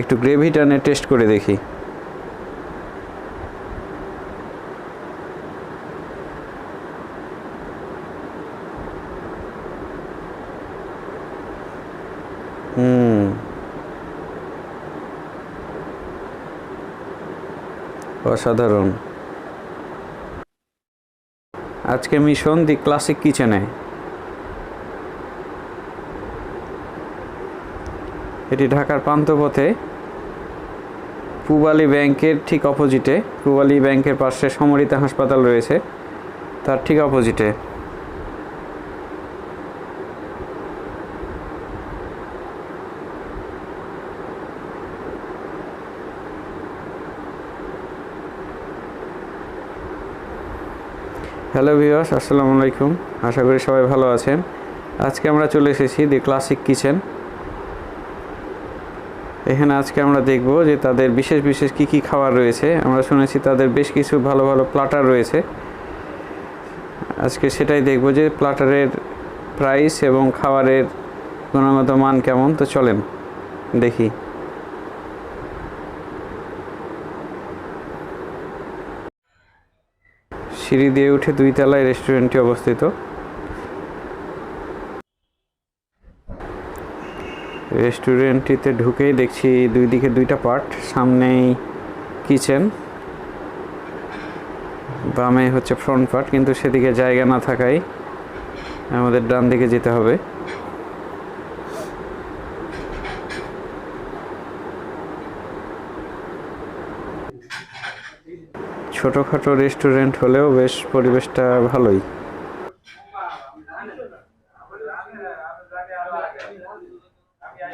একটু গ্রেভিটা নিয়ে টেস্ট করে দেখি। অসাধারণ। আজকে মিশন দি ক্লাসিক কিচেনে। এটি ঢাকার পান্থপথে পূবালী ব্যাংকের ঠিক অপোজিটে, পূবালী ব্যাংকের পাশে সমরিতা হাসপাতাল রয়েছে, তার ঠিক অপোজিটে। হ্যালো ভিউয়ার্স, আসসালামু আলাইকুম। আশা করি সবাই ভালো আছেন। আজকে আমরা চলে এসেছি দি ক্লাসিক কিচেন। এখানে আজকে আমরা দেখব যে তাদের বিশেষ বিশেষ কী কী খাবার রয়েছে। আমরা শুনেছি তাদের বেশ কিছু ভালো ভালো প্লাটার রয়েছে। আজকে সেটাই দেখব যে প্লাটারের প্রাইস এবং খাবারের গুণগত মান কেমন। তো চলেন দেখি। সিঁড়ি দিয়ে উঠে 2 তলায় রেস্টুরেন্টটি অবস্থিত। রেস্টুরেন্টটিতে ঢুকেই দেখছি দুই দিকে 2টা পার্ট। সামনেই কিচেন, বামে হচ্ছে ফ্রন্ট পার্ট, কিন্তু সেদিকে জায়গা না থাকায় আমাদের ডান দিকে যেতে হবে। ছোটোখাটো রেস্টুরেন্ট হলেও বেশ পরিবেশটা ভালোই।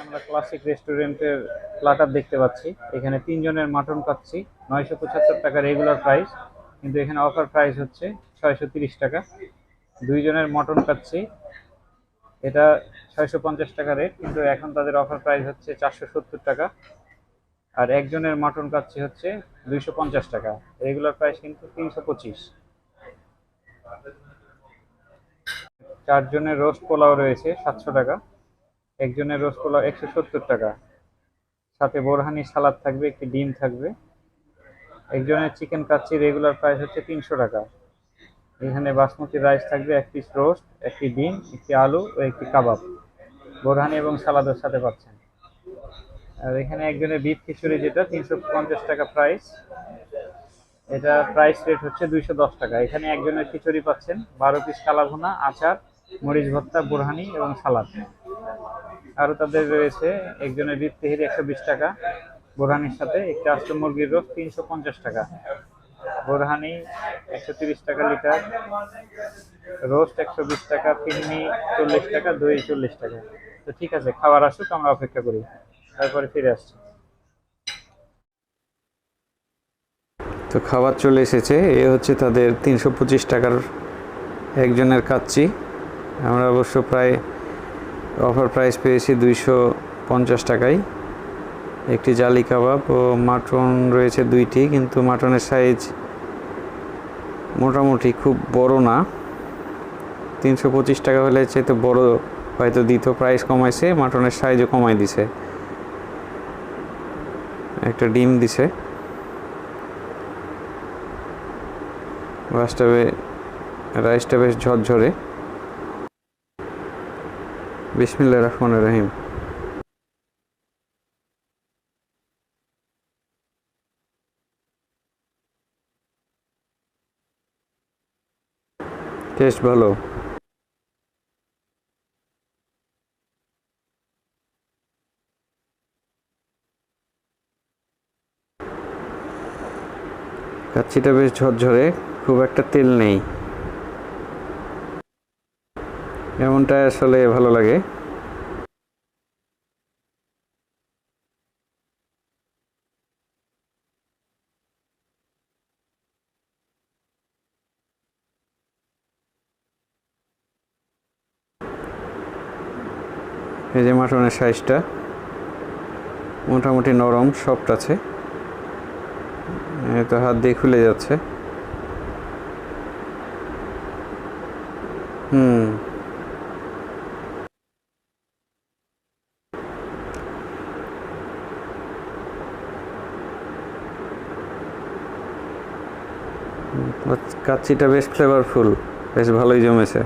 আমরা ক্লাসিক রেস্টুরেন্টের প্লাটার দেখতে পাচ্ছি। এখানে 3 জনের মাটন খাচ্ছি, 975 টাকা রেগুলার প্রাইস, কিন্তু এখানে অফার প্রাইস হচ্ছে 630 টাকা। 2 জনের মটন খাচ্ছি, এটা 650 টাকা রেট, কিন্তু এখন তাদের অফার প্রাইস হচ্ছে 470 টাকা। আর একজনের মটন খাচ্ছি হচ্ছে 250 টাকা, রেগুলার প্রাইস কিন্তু 325। 4 জনের রোস্ট পোলাও রয়েছে 700 টাকা, একজনের রোস্ট পোলাও 170 টাকা, সাথে বোরহানি সালাদ থাকবে, একটি ডিম থাকবে। একজনের চিকেন কাচ্চি রেগুলার প্রাইস হচ্ছে 300 টাকা। এখানে বাসমতি রাইস থাকবে, 1 পিস রোস্ট, একটি ডিম, একটি আলু ও একটি কাবাব। বোরহানি এবং সালাদের সাথে পাচ্ছেন। আর এখানে একজনের বিফ খিচুড়ি, যেটা 350 টাকা প্রাইস, এটা প্রাইস রেট হচ্ছে 210 টাকা। এখানে একজনের খিচুড়ি পাচ্ছেন, 12 পিস কালাভুনা, আচার, মরিচ ভর্তা, বোরহানি এবং সালাদ। আরও তাদের রয়েছে একজনের বিফ তেহেরি 120 টাকা, বোরহানির সাথে একটি আস্ত মুরগির রোস্ট 350 টাকা, বোরহানি 130 টাকা লিটার, রোস্ট 120 টাকা, ফিরনি 40 টাকা, দই 40 টাকা। তো ঠিক আছে, খাবার আসুক, আমরা অপেক্ষা করি, তারপরে ফিরে আসছি। তো খাবার চলে এসেছে। এ হচ্ছে তাদের 325 টাকার একজনের কাচ্চি। আমরা অবশ্য প্রায় অফার প্রাইস পেয়েছি 250 টাকায়। একটি জালি কাবাব ও মাটন রয়েছে 2টি, কিন্তু মাটনের সাইজ মোটামুটি খুব বড় না। 325 টাকা হলে চাইতে বড় হয়তো দিত, প্রাইস কমাইছে, মাটনের সাইজও কমাই দিছে। একটা ডিম দিছে। রাইসটা বেশ ঝরঝরে। বিসমিল্লাহির রহমানির রহিম। টেস্ট ভালো। কাচ্চিটা বেশ ঝরঝরে, খুব একটা তেল নেই, এমনটা আসলে ভালো লাগে। এই যে মাটনের সাইজটা মোটামুটি নরম, সফট আছে, তো হাত দিয়ে খুলে যাচ্ছে। কাচ্চিটা বেশ ফ্লেভারফুল, বেশ ভালোই জমেছে।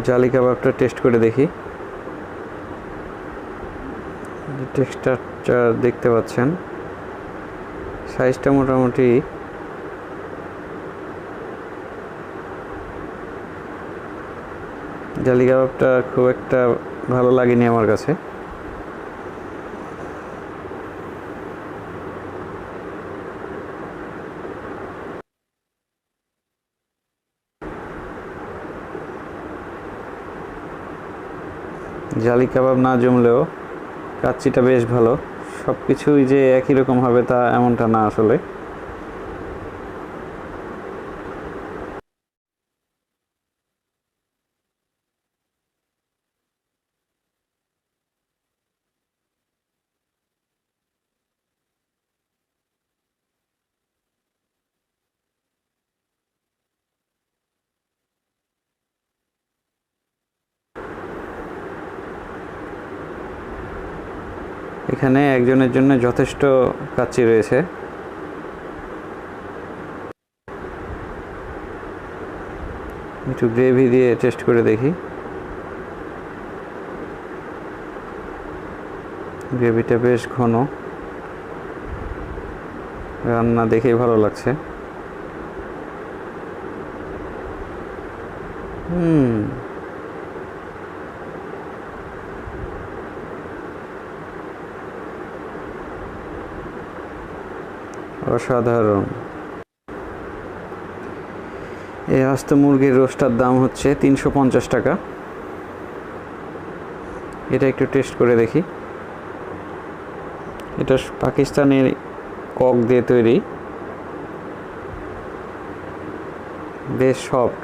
জালি কাবাবটা টেস্ট করে দেখি। টেক্সচারটা দেখতে পাচ্ছেন, সাইজটা মোটামুটি জালি কাবাবটা খুব একটা ভালো লাগেনি আমার কাছে। জালি কাবাব না জমলেও কাচ্চিটা বেশ ভালো। সব কিছুই যে একই রকম হবে তা এমনটা না আসলে। এখানে একজনের জন্য যথেষ্ট কাচ্চি রয়েছে। একটু গ্রেভি দিয়ে টেস্ট করে দেখি। গ্রেভিটা বেশ ঘন, রান্না দেখেই ভালো লাগছে। অসাধারণ। এই আস্ত মুরগির রোস্টার দাম হচ্ছে 350 টাকা। এটা একটু টেস্ট করে দেখি। এটা পাকিস্তানের কক দিয়ে তৈরি, বেশ সফট।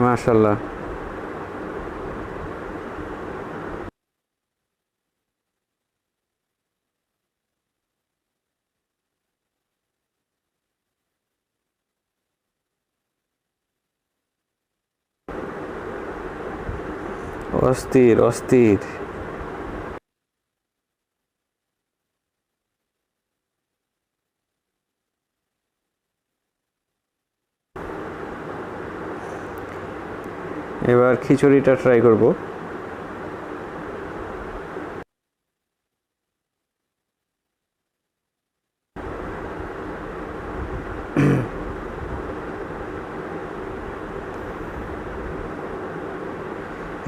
মাশাল্লাহ। অস্থির অস্থির। এবার খিচুড়িটা ট্রাই করব।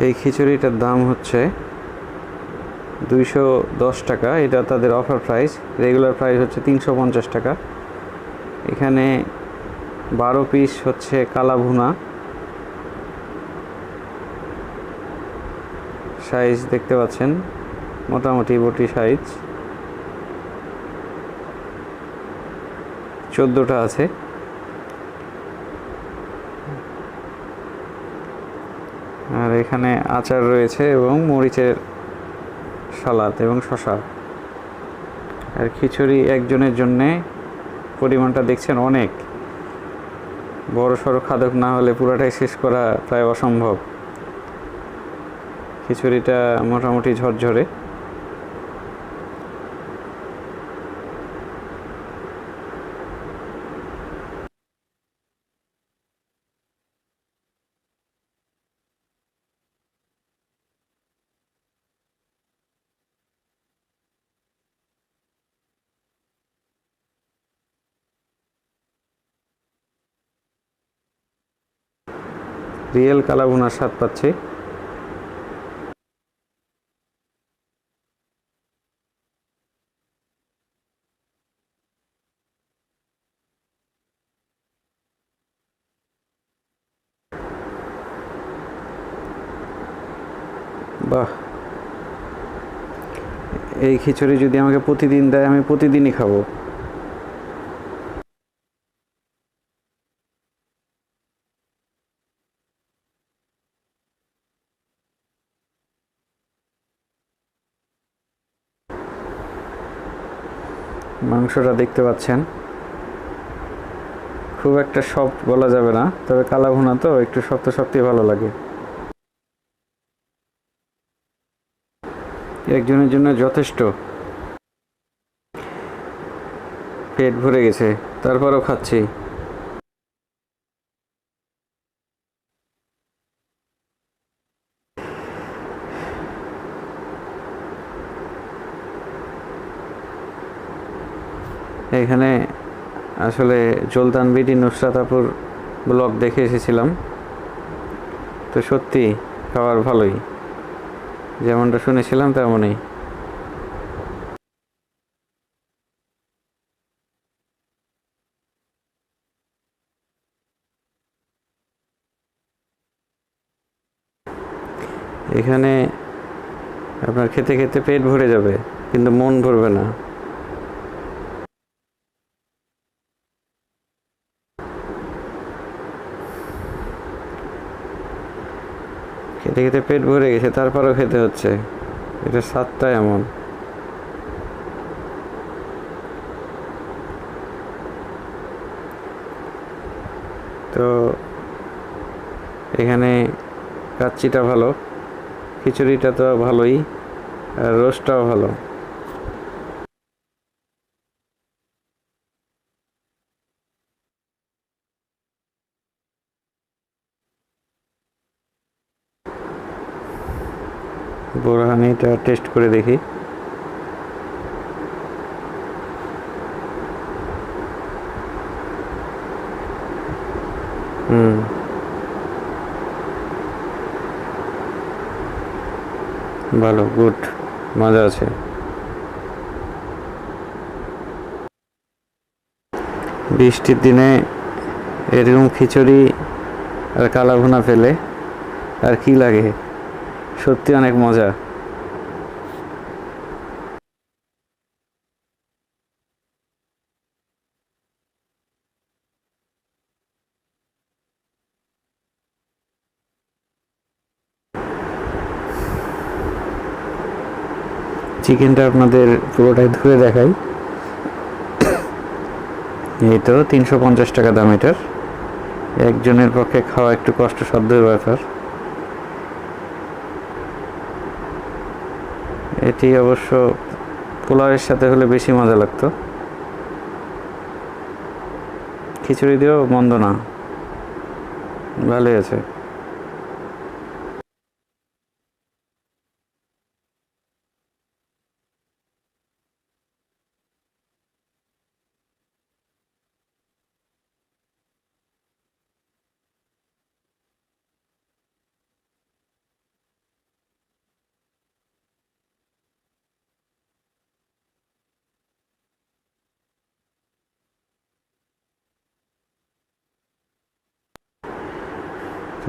এই খিচুড়িটার দাম হচ্ছে 210 টাকা। এটা তাদের অফার প্রাইস। রেগুলার প্রাইস হচ্ছে 350 টাকা। এখানে 12 পিস হচ্ছে কালা ভুনা। সাইজ দেখতে পাচ্ছেন, মোটামুটি বটি সাইজ। 14টা আছে। আর এখানে আচার রয়েছে এবং মরিচের সালাদ এবং শসা। আর খিচুড়ি একজনের জন্যে পরিমাণটা দেখছেন অনেক বড় সড়ো। খাদক না হলে পুরোটাই শেষ করা প্রায় অসম্ভব। খিচুড়িটা মোটামুটি ঝরঝরে। রিয়েল কালাভুনার স্বাদ পাচ্ছি। বাহ, এই খিচুড়ি যদি আমাকে প্রতিদিন দেয় আমি প্রতিদিনই খাবো। মাংসটা দেখতে পাচ্ছেন, খুব একটা সফট বলা যাবে না, তবে কালা ভুনা তো একটু শক্ত শক্তই ভালো লাগে। একজনের জন্য যথেষ্ট। পেট ভরে গেছে, তারপরও খাচ্ছি। এখানে আসলে জুলতান বিডি নুসরাতাপুর ব্লগ দেখে এসেছিলাম, তো সত্যি খাবার ভালোই, যেমনটা শুনেছিলাম তেমনই। এখানে আপনার খেতে খেতে পেট ভরে যাবে, কিন্তু মন ভরবে না। খেতে খেতে পেট ভরে গেছে, তারপরেও খেতে হচ্ছে, এটা স্বাদটা এমন। তো এখানে কাচ্চিটা ভালো, খিচুড়িটা তো ভালোই, আর রোস্টটাও ভালো। বোরহানিটা টেস্ট করে দেখি। হুম, ভালো, গুড, মজা আছে। বৃষ্টির দিনে এরকম খিচুড়ি আর কালা ভুনা পেলে আর কি লাগে, সত্যি অনেক মজা। চিকেনটা আপনাদের পুরোটাই ধুয়ে দেখাই। এই তো 350 টাকা দাম এটার। একজনের পক্ষে খাওয়া একটু কষ্টসাধ্যের ব্যাপার। এটি অবশ্য পোলাওয়ের সাথে হলে বেশি মজা লাগতো, খিচুড়ি দিয়েও মন্দ না, ভালোই আছে।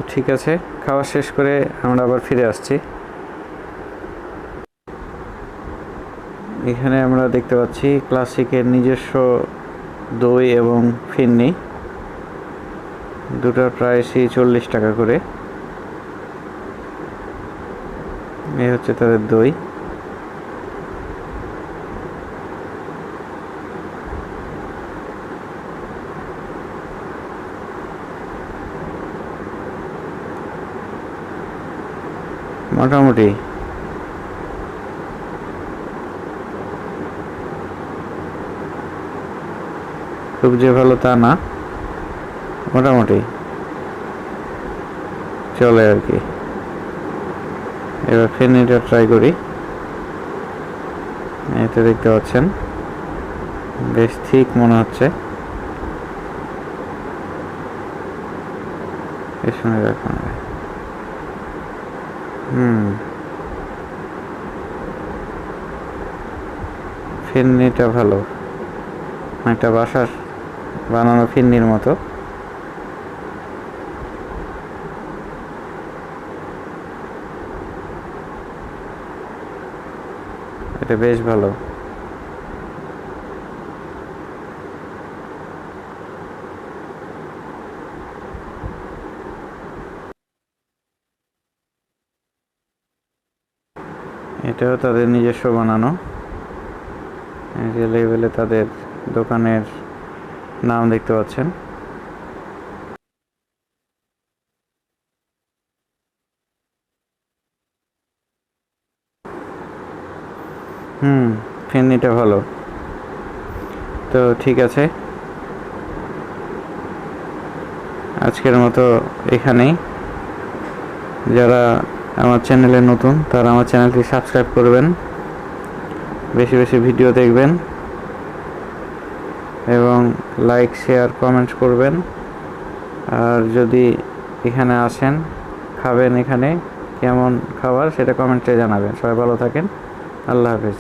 তো ঠিক আছে, খাওয়া শেষ করে আমরা আবার ফিরে আসছি। এখানে আমরা দেখতে পাচ্ছি ক্লাসিকের নিজস্ব দই এবং ফিরনি, দুটোর প্রাইসই 40 টাকা করে। এই হচ্ছে তাদের দই। মোটামুটি খুব যে ভালো তা না, মোটামুটি চলে আর কি। এবার ফেনিটা ট্রাই করি। এতে দেখতে পাচ্ছেন বেশ ঠিক মনে হচ্ছে। পেছনে রাখুন। ফিরনিটা ভালো, একটা বাসার বানানো ফিরনির মতো। এটা বেশ ভালো। এটাও তাদের নিজস্ব বানানো। এই যে লেবেলে তাদের দোকানের নাম দেখতে পাচ্ছেন। ফিরনিটা ভালো। তো ঠিক আছে, আজকের মতো এখানেই। যারা আমার চ্যানেলে নতুন তারা আমার চ্যানেলটি সাবস্ক্রাইব করবেন, বেশি বেশি ভিডিও দেখবেন এবং লাইক শেয়ার কমেন্টস করবেন। আর যদি এখানে আসেন, খাবেন, এখানে কেমন খাবার সেটা কমেন্টে জানাবেন। সবাই ভালো থাকেন, আল্লাহ হাফেজ।